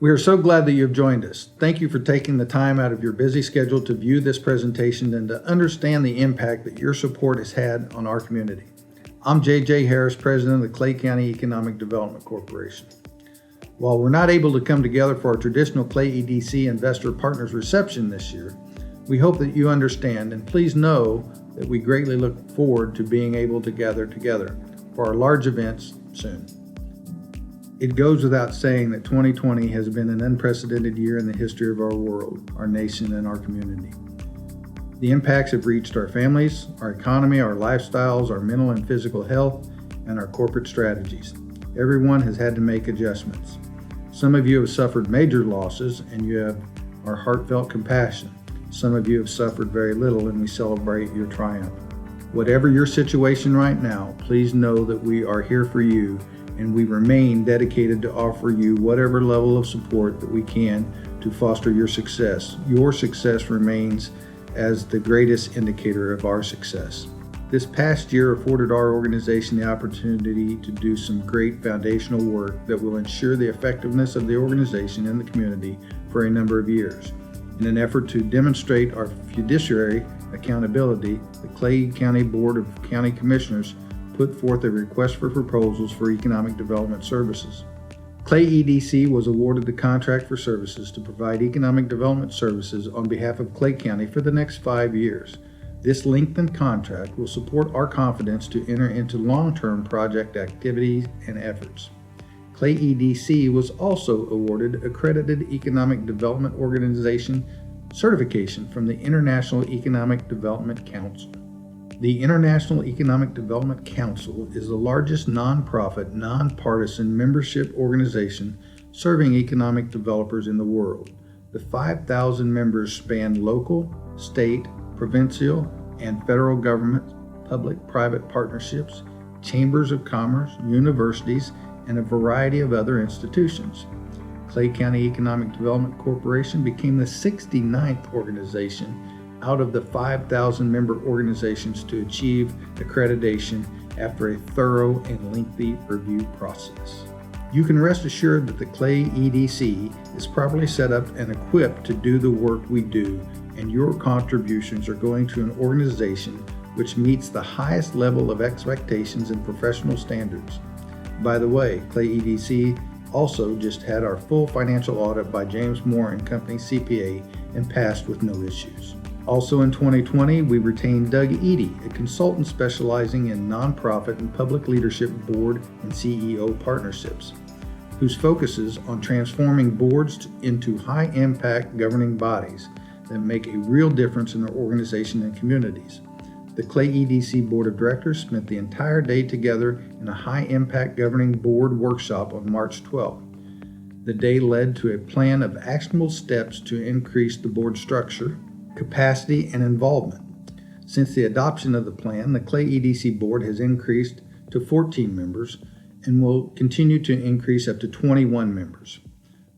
We are so glad that you have joined us. Thank you for taking the time out of your busy schedule to view this presentation and to understand the impact that your support has had on our community. I'm J.J. Harris, President of the Clay County Economic Development Corporation. While we're not able to come together for our traditional Clay EDC Investor Partners reception this year, we hope that you understand, and please know that we greatly look forward to being able to gather together for our large events soon. It goes without saying that 2020 has been an unprecedented year in the history of our world, our nation, and our community. The impacts have reached our families, our economy, our lifestyles, our mental and physical health, and our corporate strategies. Everyone has had to make adjustments. Some of you have suffered major losses, and you have our heartfelt compassion. Some of you have suffered very little, and we celebrate your triumph. Whatever your situation right now, please know that we are here for you, and we remain dedicated to offer you whatever level of support that we can to foster your success. Your success remains as the greatest indicator of our success. This past year afforded our organization the opportunity to do some great foundational work that will ensure the effectiveness of the organization and the community for a number of years. In an effort to demonstrate our fiduciary accountability, the Clay County Board of County Commissioners put forth a request for proposals for economic development services. Clay EDC was awarded the contract for services to provide economic development services on behalf of Clay County for the next 5 years. This lengthened contract will support our confidence to enter into long-term project activities and efforts. Clay EDC was also awarded Accredited Economic Development Organization certification from the International Economic Development Council. The International Economic Development Council is the largest nonprofit, nonpartisan membership organization serving economic developers in the world. The 5,000 members span local, state, provincial, and federal government, public-private partnerships, chambers of commerce, universities, and a variety of other institutions. Clay County Economic Development Corporation became the 69th organization out of the 5,000 member organizations to achieve accreditation after a thorough and lengthy review process. You can rest assured that the Clay EDC is properly set up and equipped to do the work we do, and your contributions are going to an organization which meets the highest level of expectations and professional standards. By the way, Clay EDC also just had our full financial audit by James Moore and Company CPA and passed with no issues. Also in 2020, we retained Doug Eady, a consultant specializing in nonprofit and public leadership board and CEO partnerships, whose focuses on transforming boards into high-impact governing bodies that make a real difference in their organization and communities. The Clay EDC Board of Directors spent the entire day together in a high-impact governing board workshop on March 12th. The day led to a plan of actionable steps to increase the board structure, capacity, and involvement. Since the adoption of the plan, the Clay EDC Board has increased to 14 members and will continue to increase up to 21 members.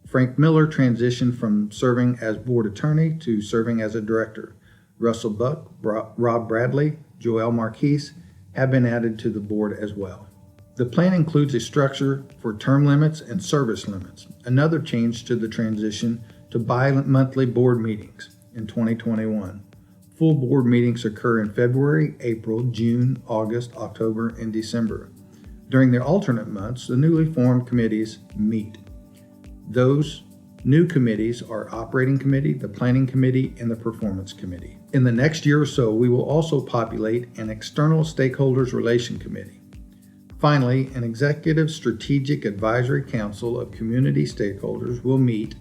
Frank Miller transitioned from serving as board attorney to serving as a director. Russell Buck, Rob Bradley, Joel Marquise have been added to the board as well. The plan includes a structure for term limits and service limits, another change to the transition to bi-monthly board meetings in 2021. Full board meetings occur in February, April, June, August, October, and December. During the alternate months, the newly formed committees meet. Those new committees are Operating Committee, the Planning Committee, and the Performance Committee. In the next year or so, we will also populate an External Stakeholders Relation Committee. Finally, an Executive Strategic Advisory Council of community stakeholders will meet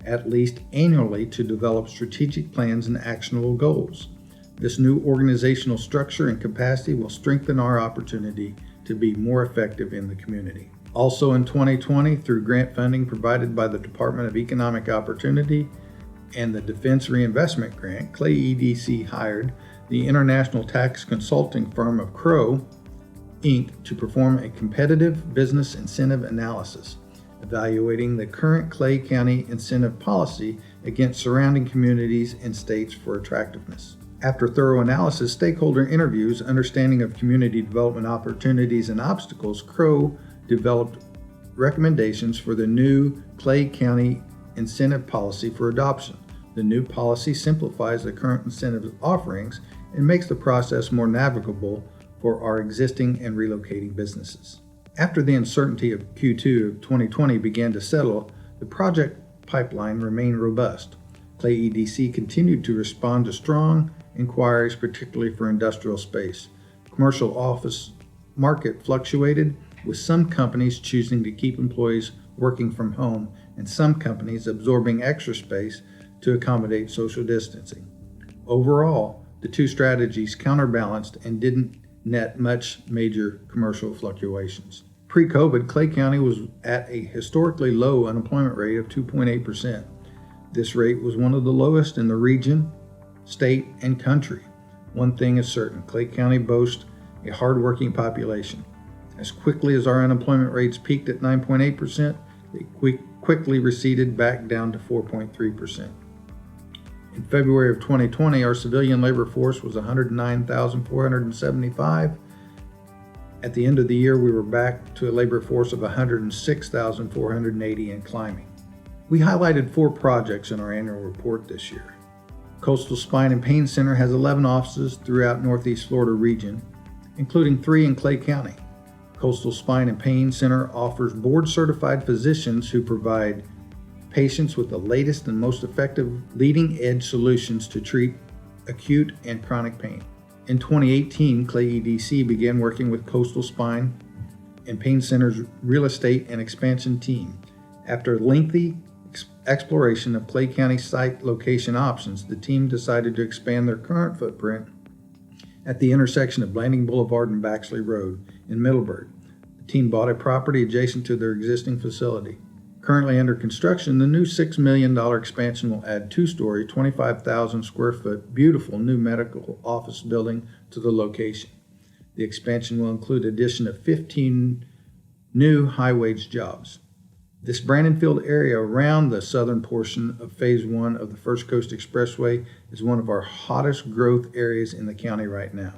at least annually to develop strategic plans and actionable goals. This new organizational structure and capacity will strengthen our opportunity to be more effective in the community. Also in 2020, through grant funding provided by the Department of Economic Opportunity and the Defense Reinvestment Grant, Clay EDC hired the international tax consulting firm of Cove, Inc. to perform a competitive business incentive analysis, evaluating the current Clay County incentive policy against surrounding communities and states for attractiveness. After thorough analysis, stakeholder interviews, understanding of community development opportunities and obstacles, Crow developed recommendations for the new Clay County incentive policy for adoption. The new policy simplifies the current incentive offerings and makes the process more navigable for our existing and relocating businesses. After the uncertainty of Q2 of 2020 began to settle, the project pipeline remained robust. Clay EDC continued to respond to strong inquiries, particularly for industrial space. Commercial office market fluctuated, with some companies choosing to keep employees working from home and some companies absorbing extra space to accommodate social distancing. Overall, the two strategies counterbalanced and didn't net much major commercial fluctuations. Pre-COVID, Clay County was at a historically low unemployment rate of 2.8%. This rate was one of the lowest in the region, state, and country. One thing is certain, Clay County boasts a hardworking population. As quickly as our unemployment rates peaked at 9.8%, they quickly receded back down to 4.3%. In February of 2020, our civilian labor force was 109,475. At the end of the year, we were back to a labor force of 106,480 and climbing. We highlighted 4 projects in our annual report this year. Coastal Spine and Pain Center has 11 offices throughout Northeast Florida region, including 3 in Clay County. Coastal Spine and Pain Center offers board-certified physicians who provide patients with the latest and most effective leading-edge solutions to treat acute and chronic pain. In 2018, Clay EDC began working with Coastal Spine and Pain Center's real estate and expansion team. After lengthy exploration of Clay County site location options, the team decided to expand their current footprint at the intersection of Blanding Boulevard and Baxley Road in Middleburg. The team bought a property adjacent to their existing facility. Currently under construction, the new $6 million expansion will add 2-story, 25,000 square foot, beautiful new medical office building to the location. The expansion will include addition of 15 new high-wage jobs. This Brandonfield area around the southern portion of Phase 1 of the First Coast Expressway is one of our hottest growth areas in the county right now.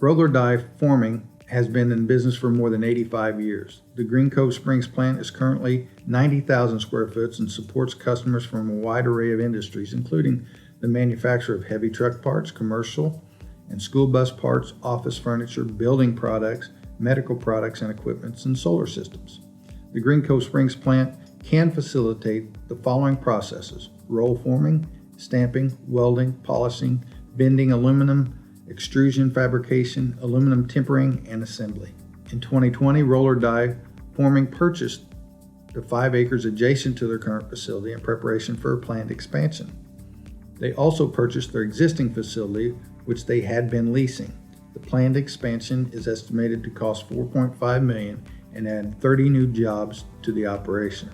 Roller Die Forming has been in business for more than 85 years. The Green Cove Springs plant is currently 90,000 square foot and supports customers from a wide array of industries, including the manufacture of heavy truck parts, commercial and school bus parts, office furniture, building products, medical products and equipment, and solar systems. The Green Cove Springs plant can facilitate the following processes: roll forming, stamping, welding, polishing, bending aluminum, extrusion fabrication, aluminum tempering, and assembly. In 2020, Roller Die Forming purchased the 5 acres adjacent to their current facility in preparation for a planned expansion. They also purchased their existing facility, which they had been leasing. The planned expansion is estimated to cost $4.5 million and add 30 new jobs to the operation.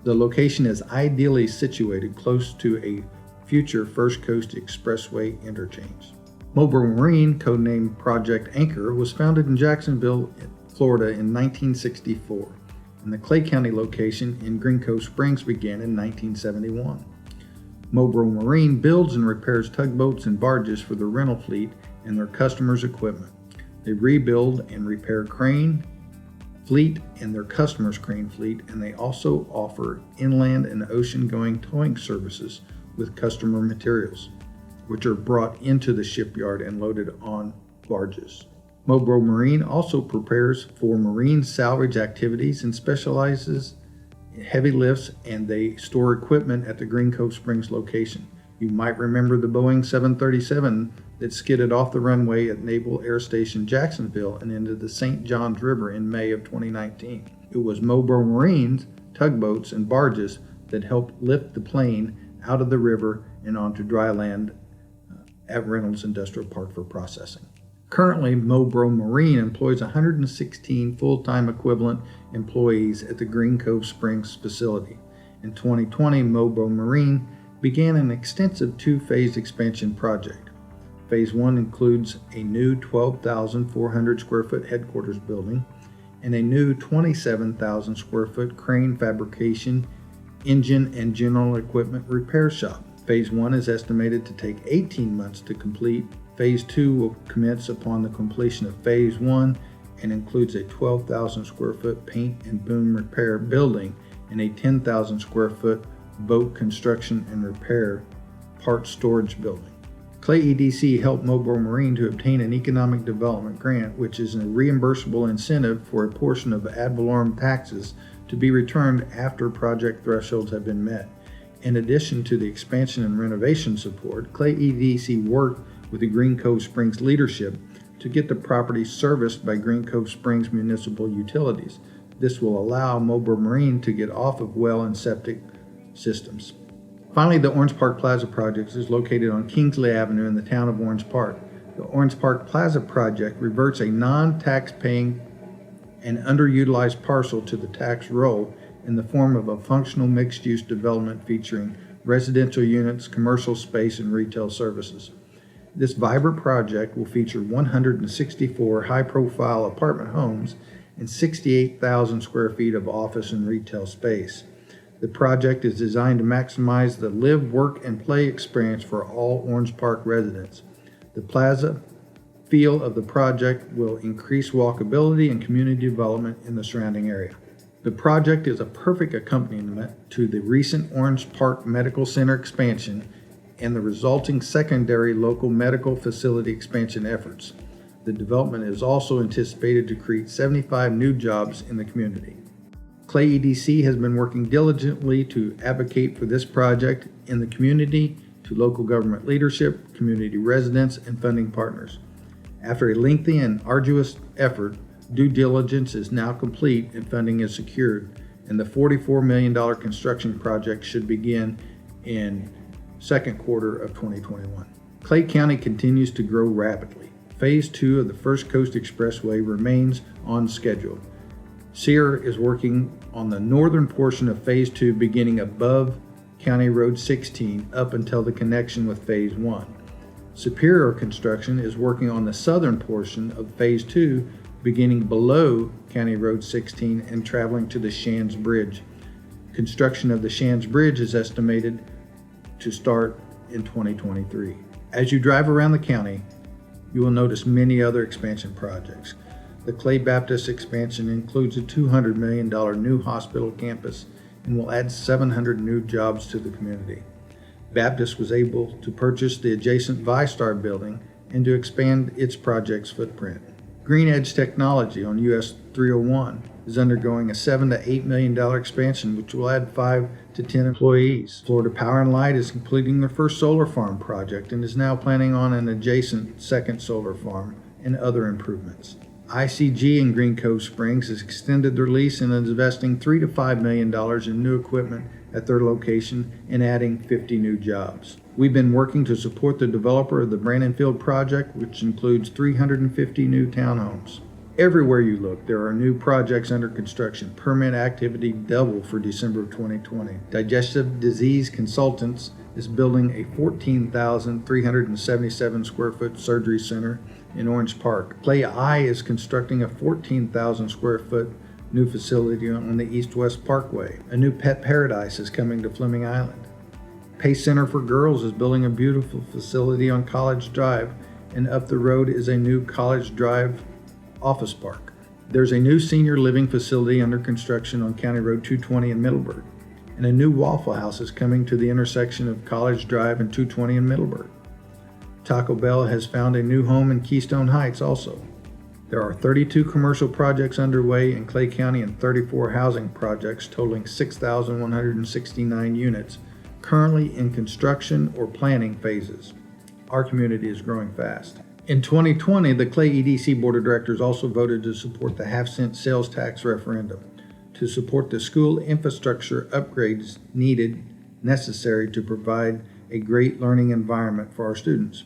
The location is ideally situated close to a future First Coast Expressway interchange. Mobile Marine, codenamed Project Anchor, was founded in Jacksonville, Florida in 1964, and the Clay County location in Green Cove Springs began in 1971. Mobile Marine builds and repairs tugboats and barges for the rental fleet and their customers' equipment. They rebuild and repair crane fleet and their customers' crane fleet, and they also offer inland and ocean-going towing services with customer materials, which are brought into the shipyard and loaded on barges. Mobile Marine also prepares for marine salvage activities and specializes in heavy lifts, and they store equipment at the Green Cove Springs location. You might remember the Boeing 737 that skidded off the runway at Naval Air Station Jacksonville and into the St. Johns River in May of 2019. It was Mobile Marine's tugboats and barges that helped lift the plane out of the river and onto dry land at Reynolds Industrial Park for processing. Currently, Mobile Marine employs 116 full-time equivalent employees at the Green Cove Springs facility. In 2020, Mobile Marine began an extensive 2-phase expansion project. Phase 1 includes a new 12,400 square foot headquarters building and a new 27,000 square foot crane fabrication, engine, and general equipment repair shop. Phase 1 is estimated to take 18 months to complete. Phase 2 will commence upon the completion of Phase 1 and includes a 12,000 square foot paint and boom repair building and a 10,000 square foot boat construction and repair parts storage building. Clay EDC helped Mobile Marine to obtain an economic development grant, which is a reimbursable incentive for a portion of ad valorem taxes to be returned after project thresholds have been met. In addition to the expansion and renovation support, Clay EDC worked with the Green Cove Springs leadership to get the property serviced by Green Cove Springs municipal utilities. This will allow Mobile Marine to get off of well and septic systems. Finally, the Orange Park Plaza project is located on Kingsley Avenue in the town of Orange Park. The Orange Park Plaza project reverts a non-tax-paying and underutilized parcel to the tax roll in the form of a functional mixed-use development featuring residential units, commercial space, and retail services. This vibrant project will feature 164 high-profile apartment homes and 68,000 square feet of office and retail space. The project is designed to maximize the live, work, and play experience for all Orange Park residents. The plaza feel of the project will increase walkability and community development in the surrounding area. The project is a perfect accompaniment to the recent Orange Park Medical Center expansion and the resulting secondary local medical facility expansion efforts. The development is also anticipated to create 75 new jobs in the community. Clay EDC has been working diligently to advocate for this project in the community to local government leadership, community residents, and funding partners. After a lengthy and arduous effort, due diligence is now complete and funding is secured, and the $44 million construction project should begin in second quarter of 2021. Clay County continues to grow rapidly. Phase 2 of the First Coast Expressway remains on schedule. Sierra is working on the northern portion of Phase 2 beginning above County Road 16 up until the connection with Phase 1. Superior Construction is working on the southern portion of Phase 2 beginning below County Road 16 and traveling to the Shands Bridge. Construction of the Shands Bridge is estimated to start in 2023. As you drive around the county, you will notice many other expansion projects. The Clay Baptist expansion includes a $200 million new hospital campus and will add 700 new jobs to the community. Baptist was able to purchase the adjacent ViStar building and to expand its project's footprint. Green Edge Technology on US 301 is undergoing a $7 to $8 million expansion, which will add 5 to 10 employees. Florida Power and Light is completing their first solar farm project and is now planning on an adjacent second solar farm and other improvements. ICG in Green Cove Springs has extended their lease and is investing $3 to $5 million in new equipment at their location and adding 50 new jobs. We've been working to support the developer of the Brandonfield project, which includes 350 new townhomes. Everywhere you look, there are new projects under construction. Permit activity doubled for December of 2020. Digestive Disease Consultants is building a 14,377 square foot surgery center in Orange Park. Clay Eye is constructing a 14,000 square foot new facility on the East-West Parkway. A new pet paradise is coming to Fleming Island. Pace Center for Girls is building a beautiful facility on College Drive, and up the road is a new College Drive office park. There's a new senior living facility under construction on County Road 220 in Middleburg, and a new Waffle House is coming to the intersection of College Drive and 220 in Middleburg. Taco Bell has found a new home in Keystone Heights also. There are 32 commercial projects underway in Clay County and 34 housing projects totaling 6,169 units currently in construction or planning phases. Our community is growing fast. In 2020, the Clay EDC Board of Directors also voted to support the half-cent sales tax referendum to support the school infrastructure upgrades necessary to provide a great learning environment for our students.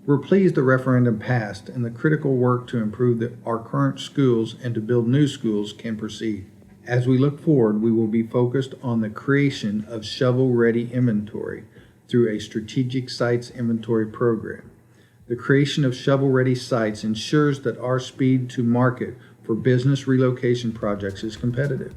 We're pleased the referendum passed and the critical work to improve our current schools and to build new schools can proceed. As we look forward, we will be focused on the creation of shovel-ready inventory through a strategic sites inventory program. The creation of shovel-ready sites ensures that our speed to market for business relocation projects is competitive.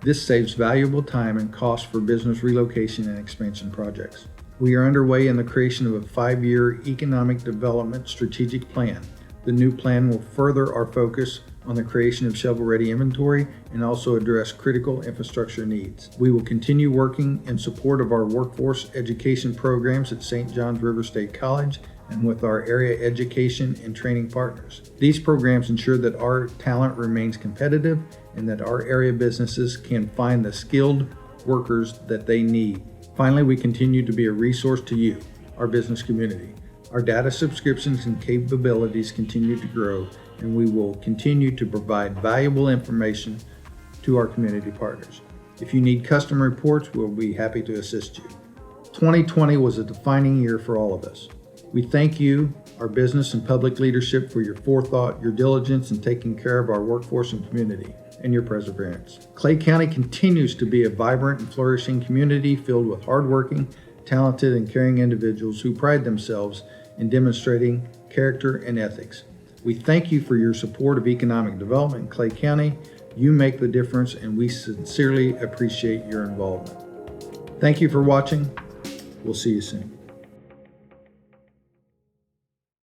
This saves valuable time and cost for business relocation and expansion projects. We are underway in the creation of a 5-year economic development strategic plan. The new plan will further our focus on the creation of shovel-ready inventory and also address critical infrastructure needs. We will continue working in support of our workforce education programs at St. Johns River State College and with our area education and training partners. These programs ensure that our talent remains competitive and that our area businesses can find the skilled workers that they need. Finally, we continue to be a resource to you, our business community. Our data subscriptions and capabilities continue to grow, and we will continue to provide valuable information to our community partners. If you need custom reports, we'll be happy to assist you. 2020 was a defining year for all of us. We thank you, our business and public leadership, for your forethought, your diligence in taking care of our workforce and community, and your perseverance. Clay County continues to be a vibrant and flourishing community filled with hardworking, talented, and caring individuals who pride themselves in demonstrating character and ethics. We thank you for your support of economic development in Clay County. You make the difference, and we sincerely appreciate your involvement. Thank you for watching. We'll see you soon.